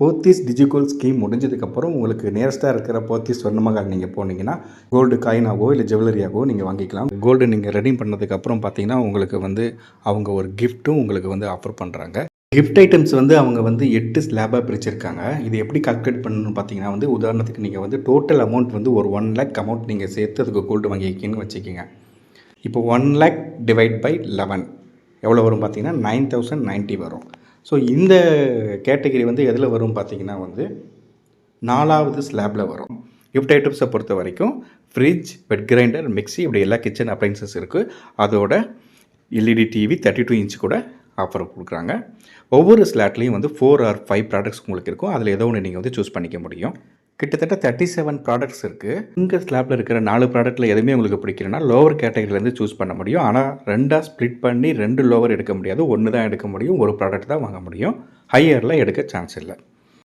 Pothys DigiGold scheme முடிஞ்சதுக்கப்புறம் உங்களுக்கு நியரஸ்ட்டாக இருக்கிற போத்தீஸ் ஸ்வர்ணமஹால் நீங்கள் போனீங்கன்னா கோல்டு காயினாகவோ இல்லை ஜுவல்லரியாகவோ நீங்கள் வாங்கிக்கலாம். கோல்டு நீங்கள் ரெடீம் பண்ணதுக்கப்புறம் பார்த்தீங்கன்னா உங்களுக்கு வந்து அவங்க ஒரு கிஃப்ட்டும் உங்களுக்கு வந்து ஆஃபர் பண்ணுறாங்க. கிஃப்ட் ஐட்டம்ஸ் வந்து அவங்க வந்து 8 ஸ்லாபாக பிரிச்சிருக்காங்க. இது எப்படி கால்குலேட் பண்ணணும்னு பார்த்தீங்கன்னா வந்து உதாரணத்துக்கு நீங்கள் வந்து டோட்டல் அமௌண்ட் வந்து ஒரு 1 லேக் அமௌண்ட் நீங்கள் சேர்த்து அதுக்கு கோல்டு வாங்கிக்கிங்கன்னு வச்சுக்கிங்க. இப்போ 1 லேக் டிவைட் பை 11 எவ்வளோ வரும் பார்த்தீங்கன்னா 9090 வரும். ஸோ இந்த கேட்டகரி வந்து எதில் வரும் பார்த்தீங்கன்னா வந்து 4வது ஸ்லாபில் வரும். கிஃப்ட் ஐட்டம்ஸை பொறுத்த வரைக்கும் ஃப்ரிட்ஜ், பெட் கிரைண்டர், மிக்ஸி இப்படி எல்லா கிச்சன் அப்ளைன்சஸ் இருக்குது. அதோட எல்இடி டிவி 32 இன்ச் கூட ஆஃபர் கொடுக்குறாங்க. ஒவ்வொரு ஸ்லாட்லேயும் வந்து 4 or 5 ப்ராடக்ட்ஸ் உங்களுக்கு இருக்கும். அதில் ஏதோ ஒன்று நீங்கள் வந்து சூஸ் பண்ணிக்க முடியும். கிட்டத்தட்ட 37 ப்ராடக்ட்ஸ் இருக்குது. இங்கே ஸ்லாப்பில் இருக்கிற 4 ப்ராடக்ட்டில் எதுவுமே உங்களுக்கு பிடிக்கலன்னா லோவர் கேட்டகரியிலேருந்து சூஸ் பண்ண முடியும். ஆனால் 2ஆக ஸ்ப்ளிட் பண்ணி 2 லோவர் எடுக்க முடியாது. 1 தான் எடுக்க முடியும். ஒரு ப்ராடக்ட் தான் வாங்க முடியும். ஹையரில் எடுக்க சான்ஸ் இல்லை.